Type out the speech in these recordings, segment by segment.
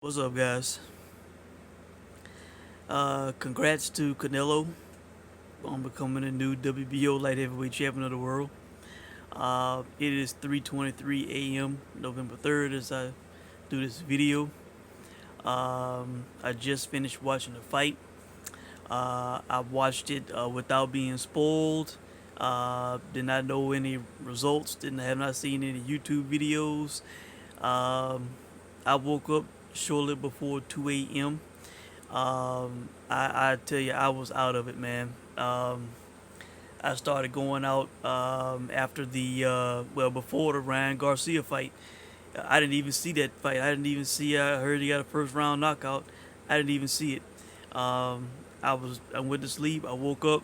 What's up, guys? Congrats to Canelo on becoming the new WBO light heavyweight champion of the world. It is 3:23 a.m. November 3rd as I do this video. I just finished watching the fight. I watched it without being spoiled. Did not know any results. Didn't have not seen any YouTube videos. Um, I woke up shortly before 2 a.m. I tell you, I was out of it, man. I started going out after before the Ryan Garcia fight. I didn't even see that fight. I didn't even see. I heard he got a first round knockout. I didn't even see it. I went to sleep. I woke up.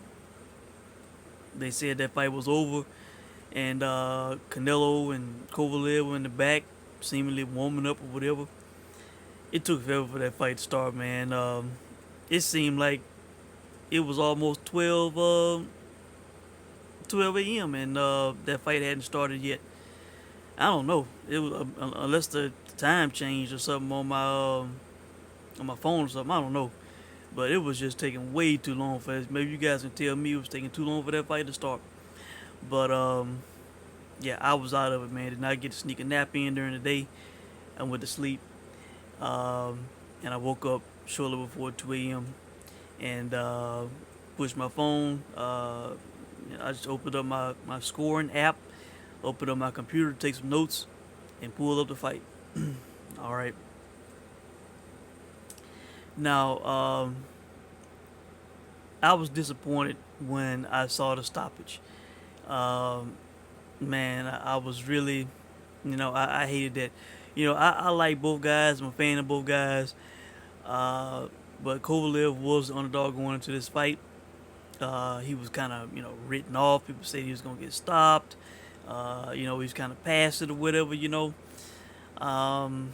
They said that fight was over, and Canelo and Kovalev were in the back, seemingly warming up or whatever. It took forever for that fight to start, man. It seemed like it was almost 12 a.m. and that fight hadn't started yet. I don't know. It was unless the time changed or something on my phone or something. I don't know. But it was just taking way too long for it. Maybe you guys can tell me it was taking too long for that fight to start. But yeah, I was out of it, man. Did not get to sneak a nap in during the day. I went to sleep, um, and I woke up shortly before 2 a.m. and pushed my phone. I just opened up my scoring app, opened up my computer to take some notes, and pulled up the fight. All right. Now, I was disappointed when I saw the stoppage. Um, Man, I was really, I hated that. I like both guys. I'm a fan of both guys. But Kovalev was the underdog going into this fight. He was kind of, written off. People said he was going to get stopped. He's kind of past it or whatever. Um,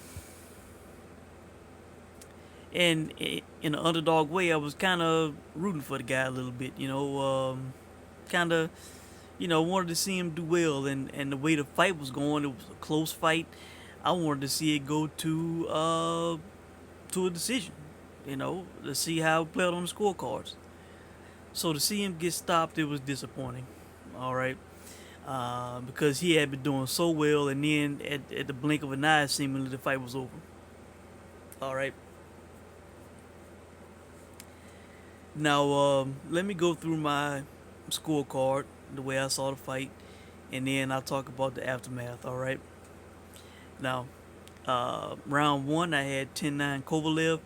and in an underdog way, I was kind of rooting for the guy a little bit. Kind of, wanted to see him do well. And the way the fight was going, it was a close fight. I wanted to see it go to a decision. To see how it played on the scorecards. So to see him get stopped, it was disappointing. All right. Because he had been doing so well, and then at the blink of an eye, seemingly the fight was over. All right. Now, let me go through my scorecard, the way I saw the fight, and then I'll talk about the aftermath. All right. Now, round one, I had 10-9 Kovalev.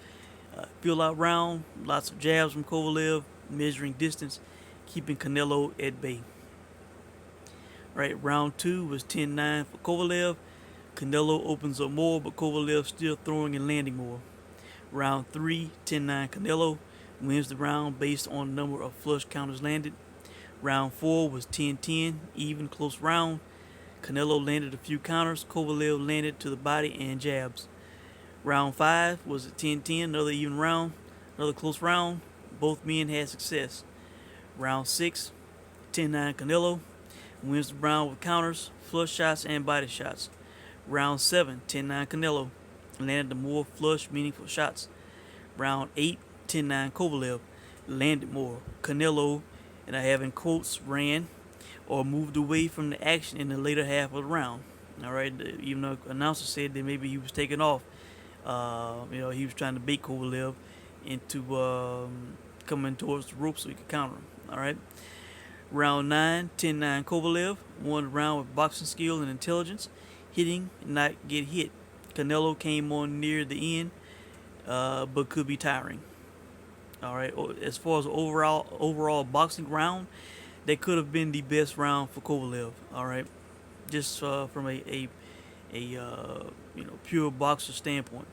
Fill out round, lots of jabs from Kovalev, measuring distance, keeping Canelo at bay. Right, round two was 10-9 for Kovalev. Canelo opens up more, but Kovalev still throwing and landing more. Round three, 10-9 Canelo wins the round based on the number of flush counters landed. Round four was 10-10, even close round. Canelo landed a few counters. Kovalev landed to the body and jabs. Round five was a 10-10, another even round, another close round. Both men had success. Round six, 10-9 Canelo wins the round with counters, flush shots, and body shots. Round 7, 10-9 Canelo landed the more flush, meaningful shots. Round 8, 10-9 Kovalev landed more. Canelo, and I have in quotes, ran or moved away from the action in the later half of the round. All right, even though the announcer said that maybe he was taking off. He was trying to bait Kovalev into coming towards the rope so he could counter him. All right. Round 9, 10-9 Kovalev won the round with boxing skill and intelligence, hitting and not get hit. Canelo came on near the end, but could be tiring. All right. As far as overall boxing round, that could have been the best round for Kovalev. All right, just from a pure boxer standpoint.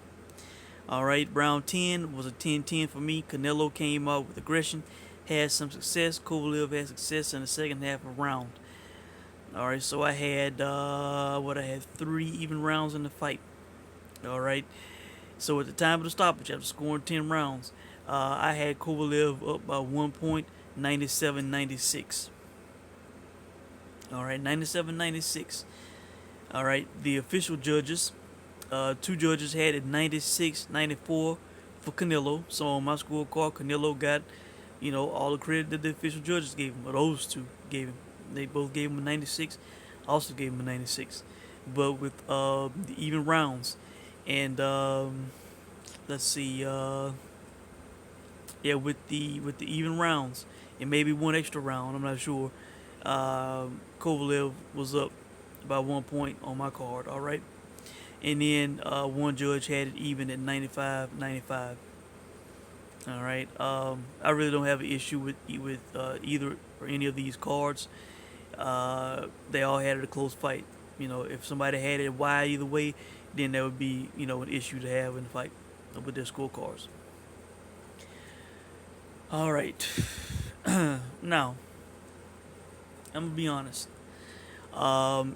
All right, round 10 was a 10-10 for me. Canelo came out with aggression, had some success. Kovalev had success in the second half of the round. All right, so I had I had 3 even rounds in the fight. All right, so at the time of the stoppage, after scoring 10 rounds, I had Kovalev up by 1 point, 97-96. All right, 97-96. All right, the official judges Two judges had it 96-94 for Canelo. So on my scorecard, Canelo got, all the credit that the official judges gave him, or those two gave him. They both gave him a 96. I also gave him a 96. But with the even rounds, and let's see, yeah, with the even rounds, and maybe one extra round, I'm not sure. Kovalev was up by 1 point on my card. All right, and then one judge had it even at 95-95. All right. I really don't have an issue with either or any of these cards. They all had it a close fight. If somebody had it wide either way, then that would be an issue to have in the fight with their scorecards. All right. Now, I'm gonna be honest.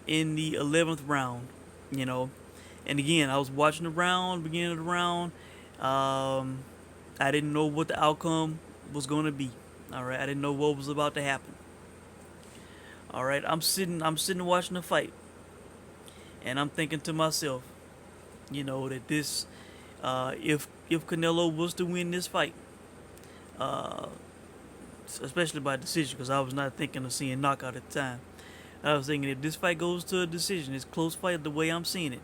In the 11th round, you know, and again, I was watching the round, beginning of the round. Um, I didn't know what the outcome was going to be. All right, I didn't know what was about to happen. All right, I'm sitting watching the fight, and I'm thinking to myself, that this, if Canelo was to win this fight, uh, especially by decision, because I was not thinking of seeing knockout at the time. I was thinking if this fight goes to a decision, it's close fight the way I'm seeing it,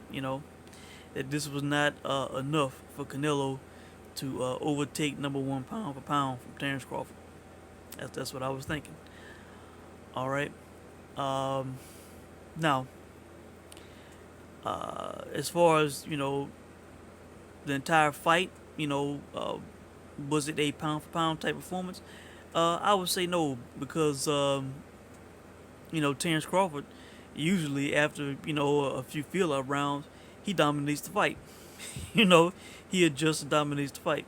that this was not enough for Canelo to overtake number one pound for pound from Terrence Crawford. That's what I was thinking. All right. Um, Now, as far as the entire fight, was it a pound for pound type performance? I would say no because Terrence Crawford usually after a few feel up rounds he dominates the fight. you know he adjusts and dominates the fight.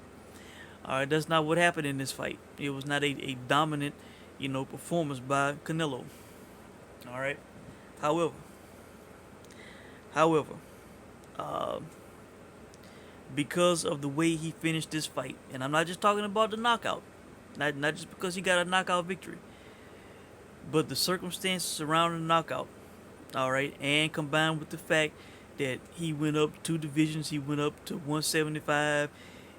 All right, that's not what happened in this fight. It was not a dominant performance by Canelo. All right. However, however, uh, because of the way he finished this fight, and I'm not just talking about the knockout, not just because he got a knockout victory, but the circumstances surrounding the knockout. All right, and combined with the fact that he went up two divisions, he went up to 175.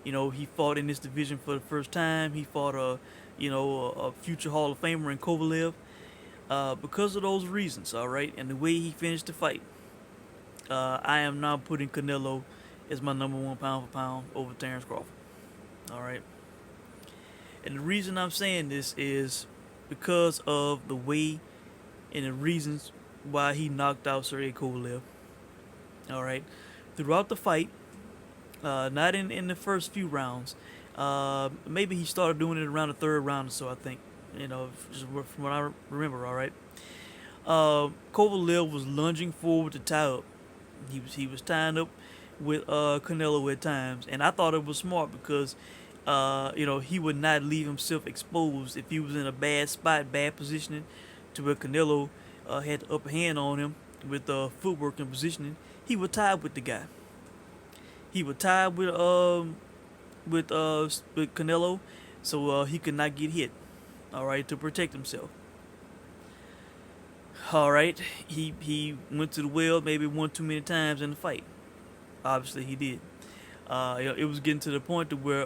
He fought in this division for the first time. He fought a future Hall of Famer in Kovalev. Because of those reasons, all right, and the way he finished the fight, I am now putting Canelo as my number one pound for pound over Terrence Crawford. All right, and the reason I'm saying this is because of the way and the reasons why he knocked out Sergey Kovalev. All right, throughout the fight, not in the first few rounds. Maybe he started doing it around the third round or so. I think just from what I remember. All right. Kovalev was lunging forward to tie up. He was tying up with Canelo at times, and I thought it was smart because he would not leave himself exposed if he was in a bad spot, bad positioning, to where Canelo had the upper hand on him with footwork and positioning. He would tie with the guy. He would tie with Canelo, so he could not get hit. All right, to protect himself. All right, he went to the well maybe one too many times in the fight. Obviously, he did. It was getting to the point to where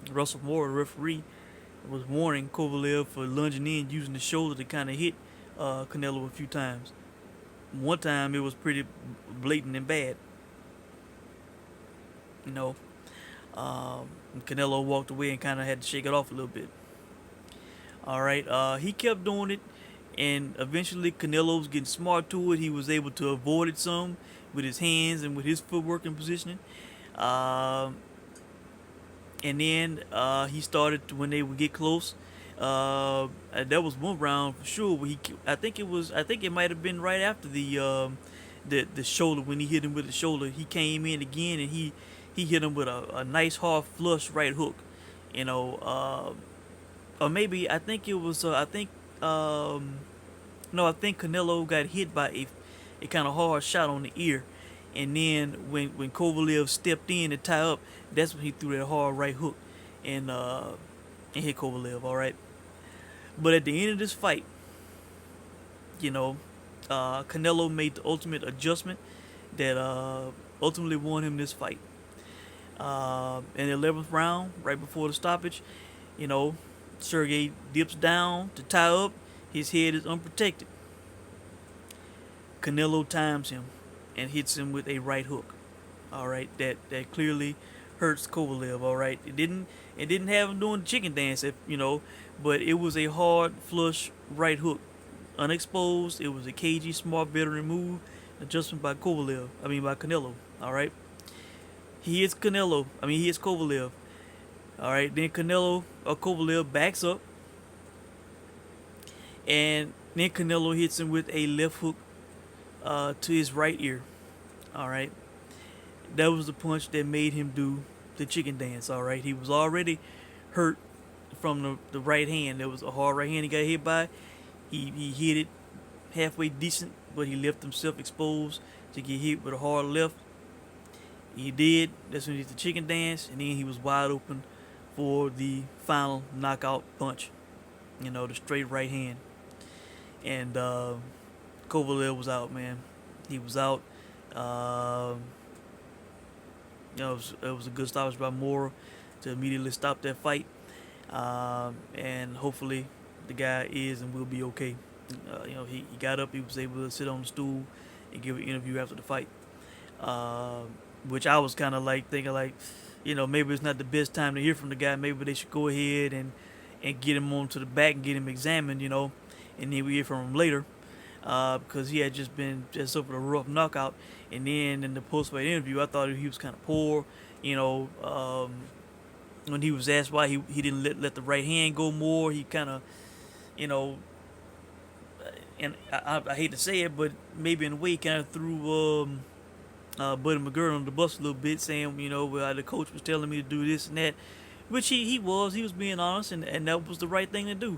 Russell Moore, the referee, was warning Kovalev for lunging in, using the shoulder to kind of hit Canelo a few times. One time it was pretty blatant and bad. You know, Canelo walked away and kind of had to shake it off a little bit. All right, he kept doing it, and eventually Canelo was getting smart to it. He was able to avoid it some with his hands and with his footwork and positioning. And then he started to, when they would get close. That was one round for sure. Where I think it might have been right after the shoulder when he hit him with the shoulder. He came in again and he hit him with a nice hard flush right hook. Or maybe I think it was no, I think Canelo got hit by a kind of hard shot on the ear, and then when Kovalev stepped in to tie up, that's when he threw that hard right hook and hit Kovalev. All right, but at the end of this fight, Canelo made the ultimate adjustment that ultimately won him this fight. In the 11th round, right before the stoppage, you know, Sergey dips down to tie up. His head is unprotected. Canelo times him and hits him with a right hook. All right, that clearly hurts Kovalev. All right, it didn't have him doing the chicken dance, if you know, but it was a hard flush right hook, unexposed. It was a cagey, smart veteran move, adjustment by Kovalev. I mean by Canelo. All right, he hits Canelo. I mean he hits Kovalev. All right, then Canelo or Kovalev backs up, and then Canelo hits him with a left hook to his right ear. All right, that was the punch that made him do the chicken dance. All right, he was already hurt from the right hand. There was a hard right hand he got hit by. He hit it halfway decent, but he left himself exposed to get hit with a hard left. He did. That's when he did the chicken dance, and then he was wide open for the final knockout punch. You know, the straight right hand. And Kovalev was out, man. He was out. It was a good stoppage by Mora to immediately stop that fight. And hopefully the guy is and will be okay. He got up, he was able to sit on the stool and give an interview after the fight. Which I was kind of like thinking like, maybe it's not the best time to hear from the guy. Maybe they should go ahead and get him onto the back and get him examined, and then we hear from him later. Because he had just suffered a rough knockout, and then in the post-fight interview, I thought he was kind of poor. When he was asked why he didn't let the right hand go more, he kind of, and I hate to say it, but maybe in a way, kind of threw Buddy McGirt on the bus a little bit, saying, well, the coach was telling me to do this and that, which he was being honest, and that was the right thing to do.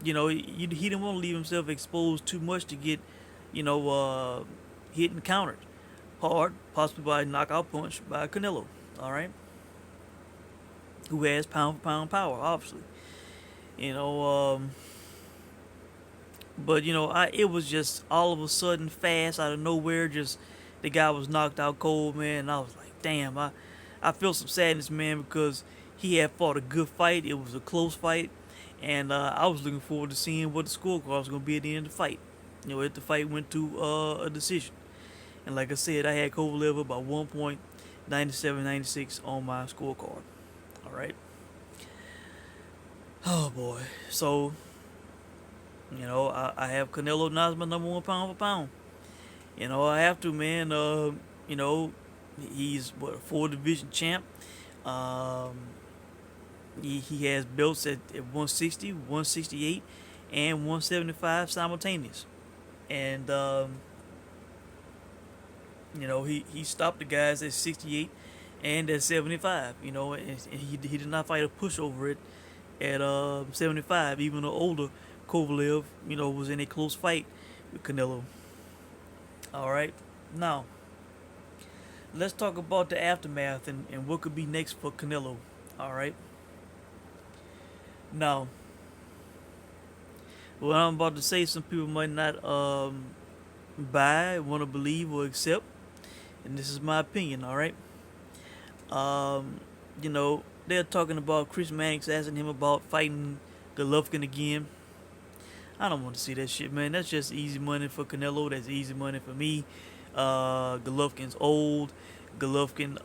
He didn't want to leave himself exposed too much to get, hit and countered hard, possibly by a knockout punch by Canelo. All right, who has pound for pound power, obviously. But it was just all of a sudden, fast out of nowhere. Just the guy was knocked out cold, man. And I was like, damn, I feel some sadness, man, because he had fought a good fight. It was a close fight. And I was looking forward to seeing what the scorecard was going to be at the end of the fight. If the fight went to a decision. And like I said, I had Kovalev about 1 point, 97-96 on my scorecard. All right. Oh, boy. So, I have Canelo now as my number one pound for pound. I have to, man. He's, a 4-division champ. He has belts at 160, 168, and 175 simultaneous. And, he stopped the guys at 68 and at 75, and he did not fight a pushover at 75. Even the older Kovalev, was in a close fight with Canelo. All right. Now, let's talk about the aftermath and what could be next for Canelo. All right. Now, what I'm about to say, some people might not buy, want to believe, or accept, and this is my opinion. All right. They're talking about Chris Mannix asking him about fighting Golovkin again. I don't want to see that shit, man. That's just easy money for Canelo. That's easy money for me. Golovkin's old. Golovkin,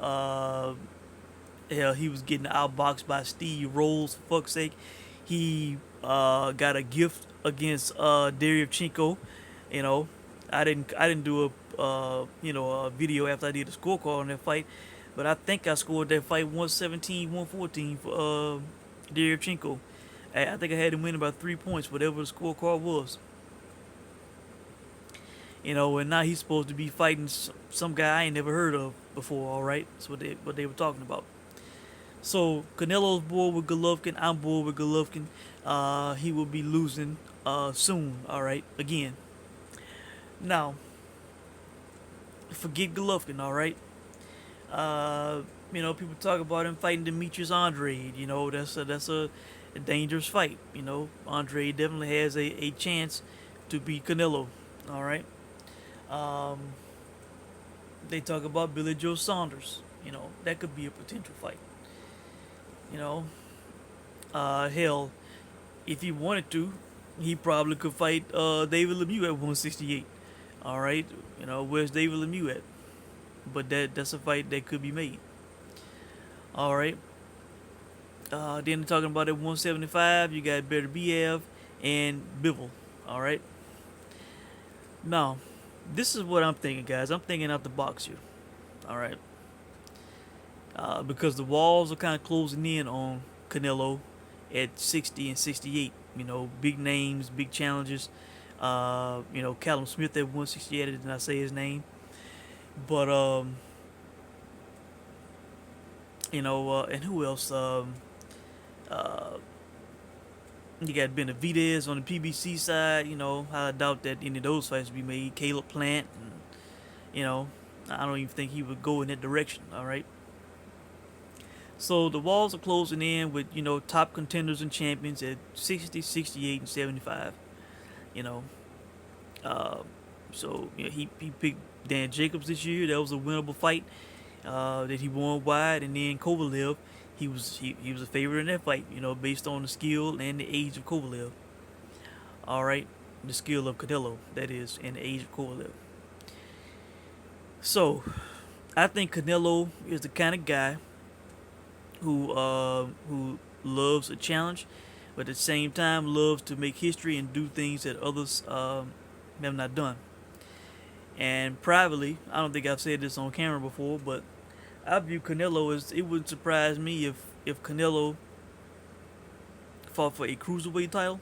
hell, he was getting outboxed by Steve Rolls, for fuck's sake. He got a gift against Derevchenko. I didn't do a video after I did the scorecard on that fight, but I think I scored that fight 117-114 for Derevchenko. I think I had him win by 3 points, whatever the scorecard was. And now he's supposed to be fighting some guy I ain't never heard of before. All right, that's what they were talking about. So Canelo's bored with Golovkin. I'm bored with Golovkin. He will be losing soon. All right, again. Now, forget Golovkin. All right. People talk about him fighting Demetrius Andrade. That's a dangerous fight. Andre definitely has a chance to beat Canelo. All right. They talk about Billy Joe Saunders. That could be a potential fight. You know, hell, if he wanted to, he probably could fight David Lemieux at 168. All right, where's David Lemieux at? But that's a fight that could be made. All right. Then they're talking about at 175, you got Beterbiev and Bivol. All right. Now, this is what I'm thinking, guys. I'm thinking out the box here. All right. Because the walls are kind of closing in on Canelo at 60 and 68. Big names, big challenges. Callum Smith at 168. Did not say his name, but and who else? Uh, you got Benavidez on the PBC side. I doubt that any of those fights would be made. Caleb Plant, and I don't even think he would go in that direction. All right. So the walls are closing in with top contenders and champions at 60, 68, and 75. You know, uh, he picked Dan Jacobs this year. That was a winnable fight that he won wide, and then Kovalev. He was a favorite in that fight, based on the skill and the age of Kovalev. All right, the skill of Canelo, that is, and the age of Kovalev. So, I think Canelo is the kind of guy who loves a challenge, but at the same time loves to make history and do things that others have not done. And privately, I don't think I've said this on camera before, but I view Canelo as, it wouldn't surprise me if Canelo fought for a cruiserweight title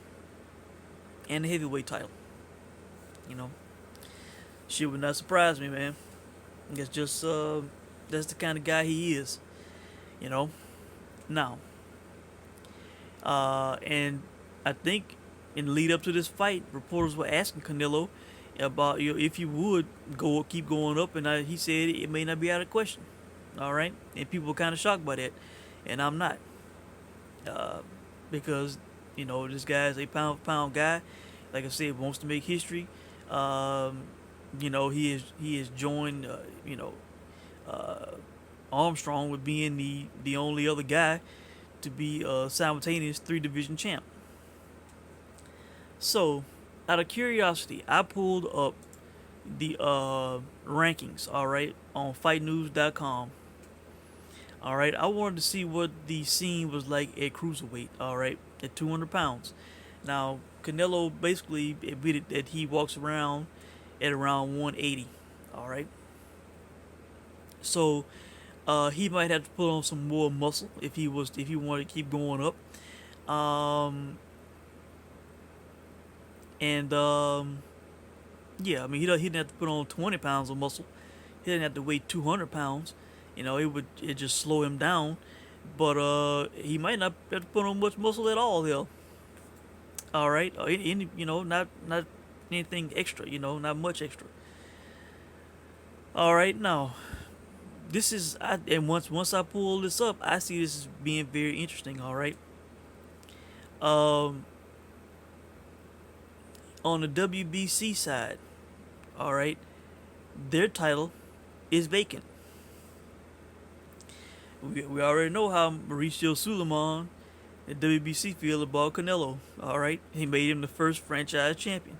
and a heavyweight title. You know, shit would not surprise me, man. It's just that's the kind of guy he is. You know. Now, and I think in the lead up to this fight, reporters were asking Canelo about if he would keep going up, and he said it may not be out of question. All right, and people were kind of shocked by that, and I'm not, because this guy is a pound for pound guy. Like I said, wants to make history. He has joined uh, Armstrong with being the only other guy to be a simultaneous 3 division champ. So, out of curiosity, I pulled up the rankings. All right, on FightNews.com. All right, I wanted to see what the scene was like at cruiserweight. All right, at 200 pounds. Now, Canelo basically admitted that he walks around at around 180. All right, so he might have to put on some more muscle if he wanted to keep going up. And yeah, I mean he didn't have to put on 20 pounds of muscle. He didn't have to weigh 200 pounds. It just slow him down. But he might not have to put on much muscle at all. Hell, all right, not anything extra. Not much extra. All right, now and once I pull this up, I see this as being very interesting. All right, um, on the WBC side, all right, their title is vacant. We already know how Mauricio Suleiman at WBC feel about Canelo. All right, he made him the first franchise champion.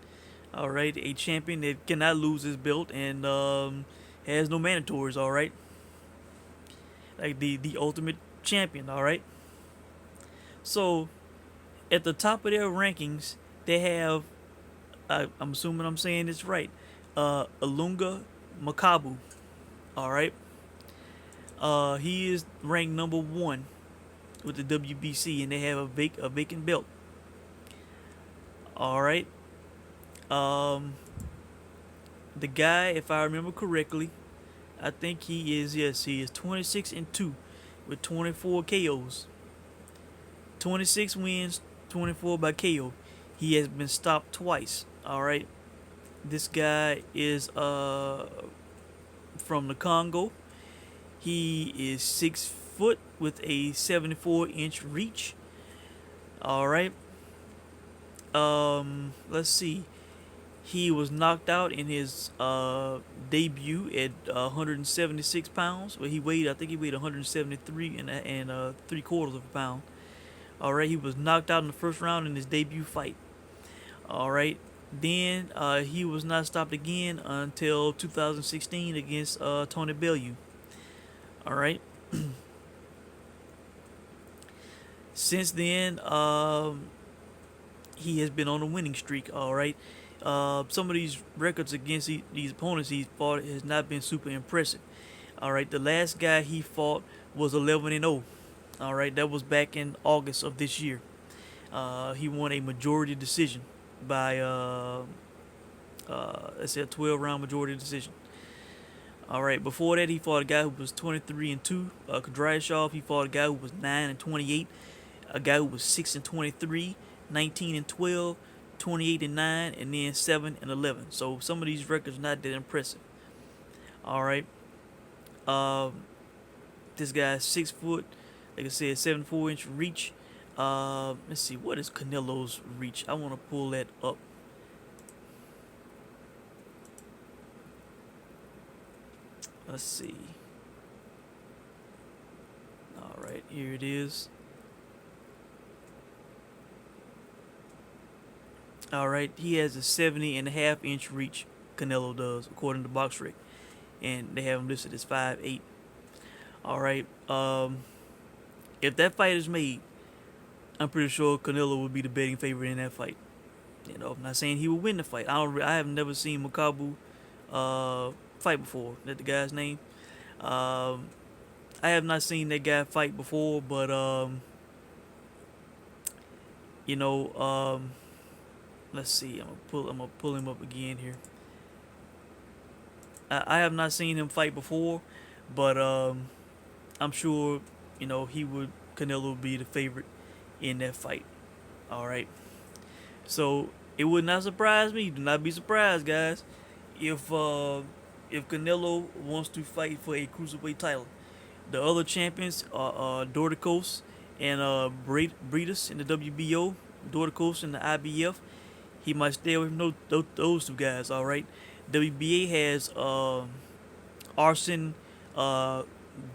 All right, a champion that cannot lose his belt and has no mandatories. All right, like the ultimate champion. All right. So at the top of their rankings, they have I'm assuming I'm saying this right. Ilunga Makabu. All right. He is ranked number 1 with the WBC, and they have a vacant belt. All right. The guy, if I remember correctly, I think he is 26-2 with 24 KOs. 26 wins, 24 by KO. He has been stopped twice. All right. This guy is from the Congo. He is 6 foot with a 74-inch reach. All right. Let's see. He was knocked out in his debut at 176 pounds. Well, he weighed, I think he weighed 173 and 3/4 of a pound. All right, he was knocked out in the first round in his debut fight. All right, then he was not stopped again until 2016 against Tony Bellew. All right, since then, he has been on a winning streak. All right, some of these records against these opponents he's fought has not been super impressive. All right, the last guy he fought was 11-0. All right, that was back in August of this year. He won a majority decision by let's say a 12-round majority decision. All right, before that he fought a guy who was 23-2. Kudryashov, he fought a guy who was 9-28. A guy who was 6-23, 19-12, 28-9, and then 7-11. So some of these records not that impressive. All right. Um, this guy's 6 foot, like I said, 7'4" reach. Let's see, what is Canelo's reach? I want to pull that up. Let's see. All right, here it is. All right, he has a 70.5" reach. Canelo does, according to BoxRec, and they have him listed as 5'8". All right. If that fight is made, I'm pretty sure Canelo would be the betting favorite in that fight. You know, I'm not saying he will win the fight. I have never seen Makabu fight before. That the guy's name. Um, I have not seen that guy fight before, but you know, let's see. I'm gonna pull him up again here. I have not seen him fight before, but I'm sure you know Canelo would be the favorite in that fight. All right. So it would not surprise me. Do not be surprised, guys, if Canelo wants to fight for a cruiserweight title. The other champions are Dorticos and Breedis in the WBO, Dorticos in the IBF. He might stay away from those two guys. All right. WBA has Arsen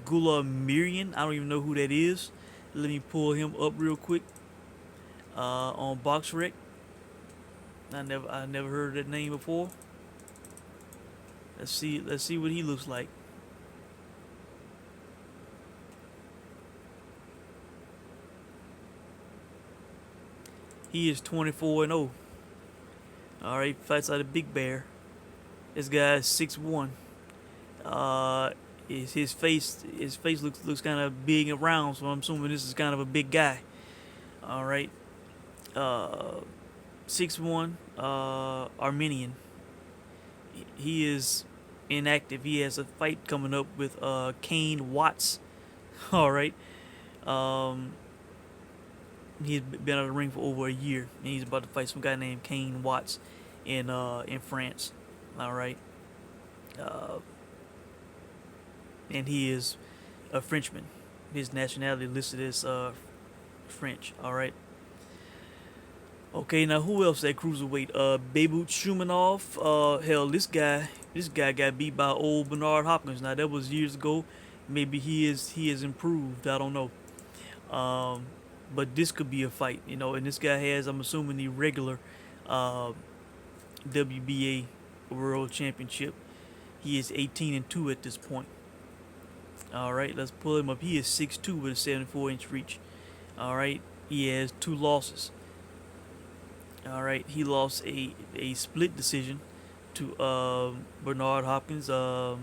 Gulamirian. I don't even know who that is. Let me pull him up real quick on BoxRec. I never heard that name before. Let's see what he looks like. He is 24-0. All right, fights out of Big Bear. This guy is 6'1". His face looks kind of big and round, so I'm assuming this is kind of a big guy. All right, uh, 6'1", Armenian. He is inactive. He has a fight coming up with Kane Watts. All right. Um, he's been out of the ring for over a year, and he's about to fight some guy named Kane Watts in France. All right. Uh, and he is a Frenchman. His nationality listed as French. All right. Okay, now who else at cruiserweight? Beibut Shumanov. Hell, this guy got beat by old Bernard Hopkins. Now that was years ago. Maybe he is improved. I don't know. Um, but this could be a fight, you know. And this guy has, I'm assuming, the regular uh, WBA World Championship. He is 18-2 at this point. All right, let's pull him up. He is 6'2" with a 74" reach. All right, he has 2 losses. All right, he lost a split decision to Bernard Hopkins. Two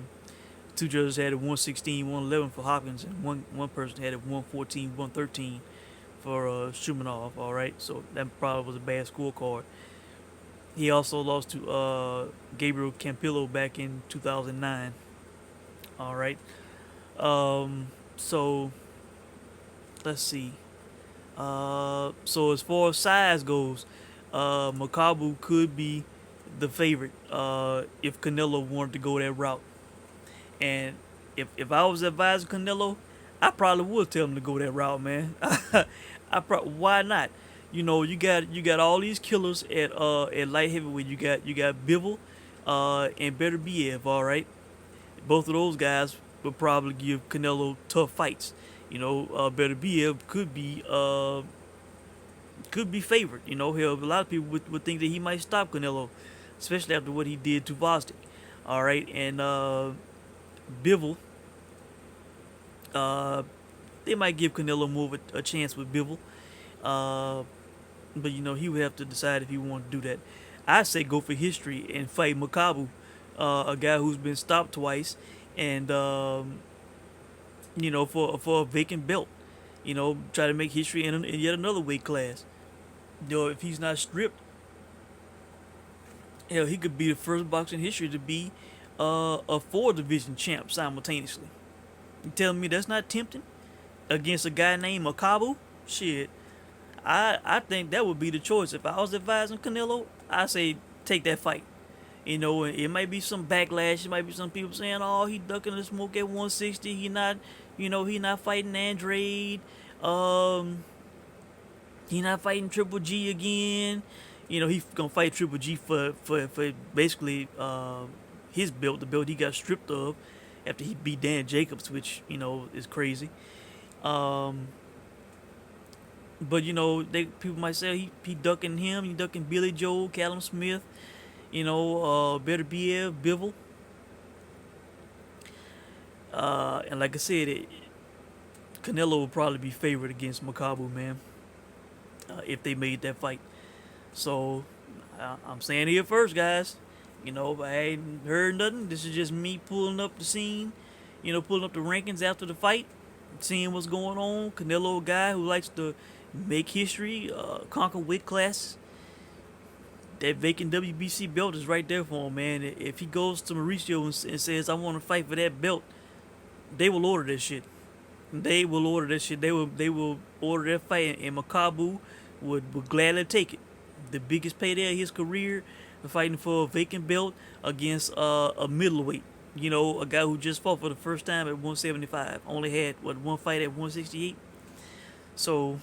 judges had it 116, 111 for Hopkins, and one person had it 114, 113 for Shumanov. All right, so that probably was a bad scorecard. He also lost to Gabriel Campillo back in 2009. All right, so let's see. So as far as size goes, Makabu could be the favorite if Canelo wanted to go that route. And if I was advising Canelo, I probably would tell him to go that route, man. Why not? you got all these killers at light heavyweight. You got Bivol, and Better Biev. All right, both of those guys would probably give Canelo tough fights. Better Biev could be favored. Hell, a lot of people would think that he might stop Canelo, especially after what he did to Vosdick. All right, and Bivol, uh, they might give Canelo more of a chance with Bivol. Uh, but he would have to decide if he wanted to do that. I say go for history and fight Makabu, a guy who's been stopped twice, and for a vacant belt. Try to make history in yet another weight class. If he's not stripped, hell, he could be the first boxer in history to be a four-division champ simultaneously. You telling me that's not tempting against a guy named Makabu? Shit, I think that would be the choice. If I was advising Canelo, I say take that fight. It might be some backlash. It might be some people saying, "Oh, he ducking the smoke at 160. He not fighting Andrade. He not fighting Triple G again. He's gonna fight Triple G for basically his belt, the belt he got stripped of after he beat Dan Jacobs, which is crazy. But people might say he ducking him, he ducking Billy Joe, Callum Smith, Better Bivol. And like I said, Canelo will probably be favored against Makabu, man, if they made that fight. So I'm saying here first, guys. I ain't heard nothing. This is just me pulling up the scene, pulling up the rankings after the fight, seeing what's going on. Canelo, a guy who likes to make history, conquer weight class. That vacant WBC belt is right there for him, man. If he goes to Mauricio and says, "I want to fight for that belt," they will order that shit. They will order that shit. They will order that fight, and Makabu would gladly take it. The biggest payday of his career, fighting for a vacant belt against a middleweight. A guy who just fought for the first time at 175. Only had one fight at 168. So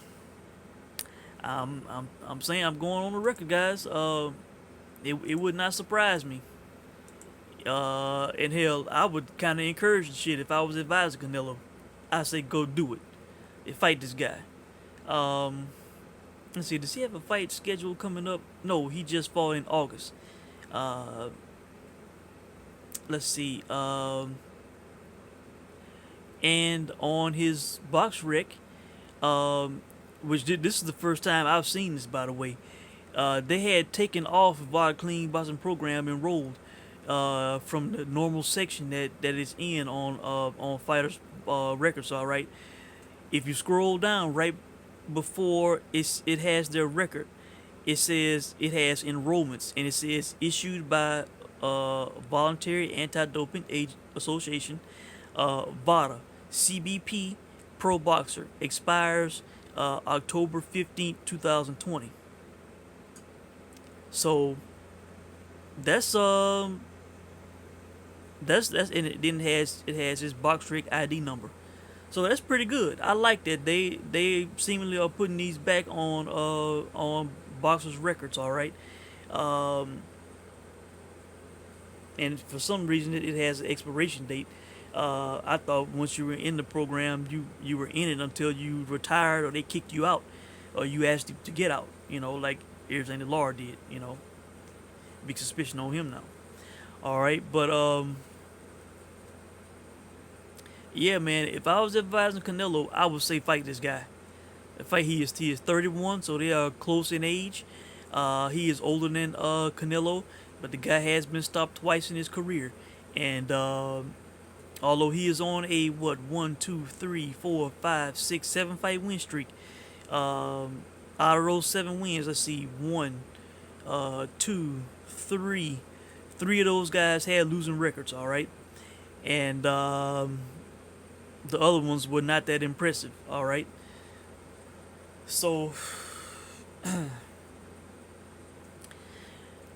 I'm saying, I'm going on the record, guys. It would not surprise me. And hell, I would kind of encourage the shit if I was advising Canelo. I say go do it. Fight this guy. Let's see. Does he have a fight schedule coming up? No, he just fought in August. Let's see. And on his box rec, this is the first time I've seen this, by the way. They had taken off VOD Clean Boxing Program enrolled from the normal section that is in on fighters records. All right, if you scroll down right before it has their record, it says it has enrollments, and it says issued by Voluntary Anti-Doping Association, VADA, CBP, Pro Boxer, expires October 15th, 2020. So that's and it has his box rec ID number. So that's pretty good. I like that they seemingly are putting these back on boxers' records. All right, and for some reason it has an expiration date. I thought once you were in the program, you were in it until you retired or they kicked you out, or you asked to get out. Like everything that Laura did. Big suspicion on him now. All right, but yeah, man. If I was advising Canelo, I would say fight this guy. He is 31, so they are close in age. He is older than Canelo, but the guy has been stopped twice in his career, and although he is on a 1, 2, 3, 4, 5, 6, 7 fight win streak, out of those 7 wins, let's see, 1, 2, 3. 3 of those guys had losing records. All right, and the other ones were not that impressive. All right, so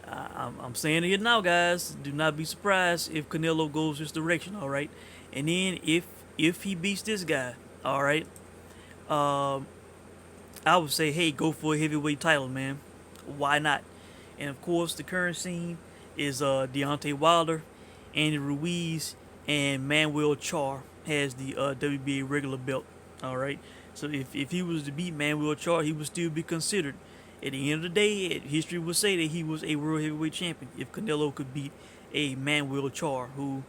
I'm saying it now, guys. Do not be surprised if Canelo goes this direction. All right, and then if he beats this guy, all right, I would say, hey, go for a heavyweight title, man. Why not? And of course, the current scene is Deontay Wilder, Andy Ruiz, and Manuel Char has the WBA regular belt. All right. So if he was to beat Manuel Char, he would still be considered. At the end of the day, history would say that he was a world heavyweight champion if Canelo could beat a Manuel Char, who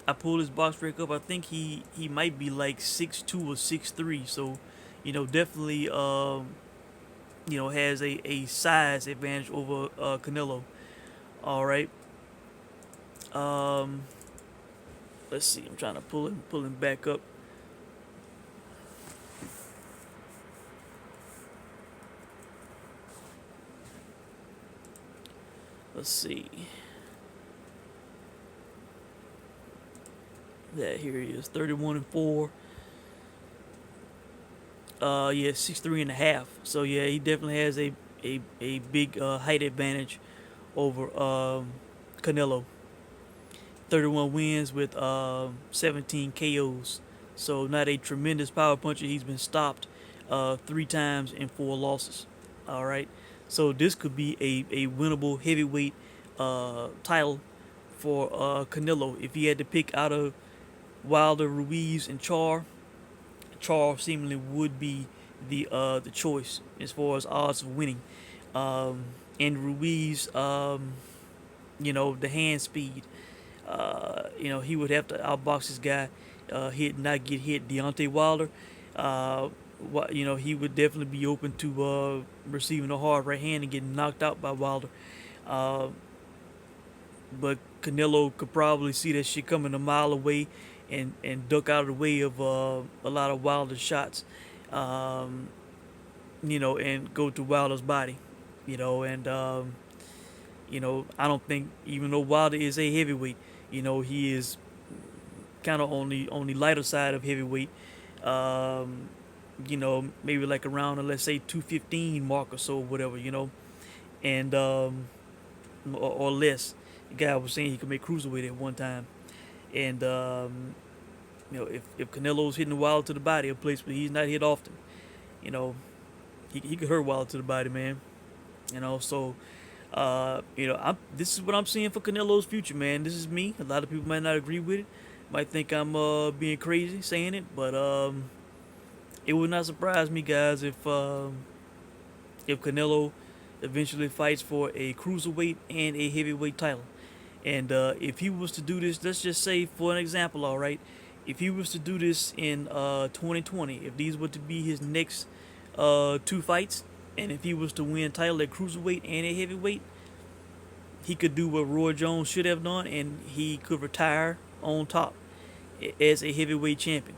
I pulled his box break up. I think he might be like 6'2" or 6'3". So, definitely has a size advantage over Canelo. All right. Um, let's see. I'm trying to pull him back up. Let's see. Yeah, here he is, 31-4. Yeah, 6'3.5". So yeah, he definitely has a big height advantage over Canelo. 31 wins with 17 KOs. So not a tremendous power puncher. He's been stopped 3 times in 4 losses. All right. So this could be a winnable heavyweight title for Canelo. If he had to pick out of Wilder, Ruiz, and Char, Char seemingly would be the choice as far as odds of winning. And Ruiz, the hand speed. He would have to outbox this guy, not get hit. Deontay Wilder, he would definitely be open to receiving a hard right hand and getting knocked out by Wilder. Uh, but Canelo could probably see that shit coming a mile away and duck out of the way of a lot of Wilder's shots, and go to Wilder's body, and I don't think, even though Wilder is a heavyweight, he is kind of on the lighter side of heavyweight. Maybe like around let's say 215 mark or so, whatever, and or less. The guy was saying he could make cruiserweight at one time, and if Canelo's hitting Wilder to the body, a place where he's not hit often, you know, he could hurt Wilder to the body, man. So this is what I'm seeing for Canelo's future, man. This is me. A lot of people might not agree with it, might think I'm being crazy saying it, but it would not surprise me, guys, if Canelo eventually fights for a cruiserweight and a heavyweight title. And if he was to do this, let's just say for an example, all right, if he was to do this in 2020, if these were to be his next 2 fights, and if he was to win a title at cruiserweight and a heavyweight, he could do what Roy Jones should have done, and he could retire on top as a heavyweight champion.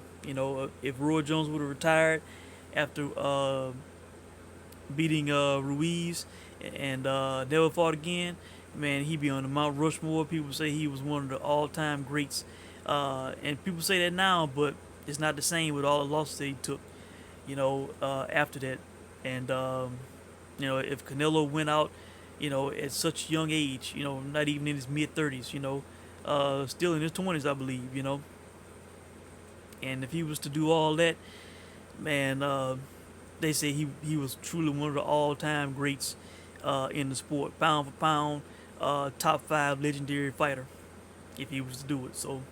If Roy Jones would have retired after beating Ruiz and never fought again, man, he'd be on the Mount Rushmore. People say he was one of the all-time greats, and people say that now, but it's not the same with all the losses that he took. After that, and if Canelo went out, at such a young age, not even in his mid-30s, still in his 20s, I believe, and if he was to do all that, man, they say he was truly one of the all-time greats in the sport, pound for pound, top 5 legendary fighter, if he was to do it. So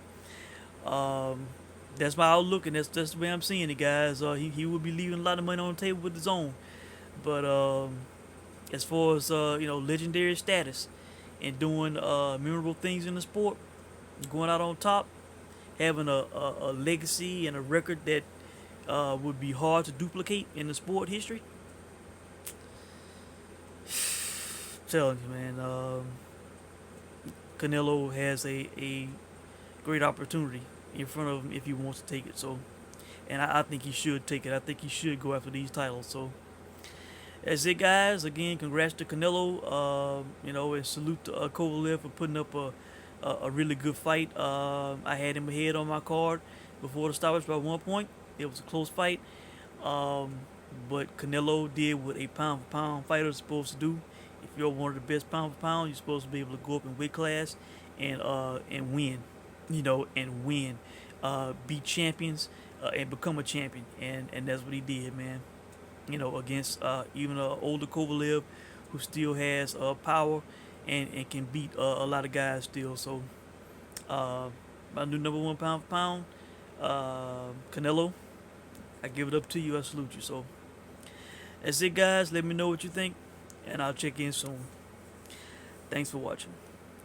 that's my outlook, and that's the way I'm seeing it, guys. He would be leaving a lot of money on the table with his own, but as far as legendary status and doing memorable things in the sport, going out on top, having a legacy and a record that would be hard to duplicate in the sport history. I'm telling you, man, Canelo has a great opportunity in front of him if he wants to take it. So, and I think he should take it. I think he should go after these titles. So that's it, guys. Again, congrats to Canelo. And salute to Kovalev for putting up a really good fight. I had him ahead on my card before the stoppage by 1 point. It was a close fight. But Canelo did what a pound for pound fighter is supposed to do. If you're one of the best pound for pound, you're supposed to be able to go up in weight class and win. And win. Beat champions and become a champion. And that's what he did, man. against even older Kovalev, who still has power and can beat a lot of guys still. So uh, my new number one pound for pound, Canelo. I give it up to you. I salute you. So that's it, guys. Let me know what you think, and I'll check in soon. Thanks for watching.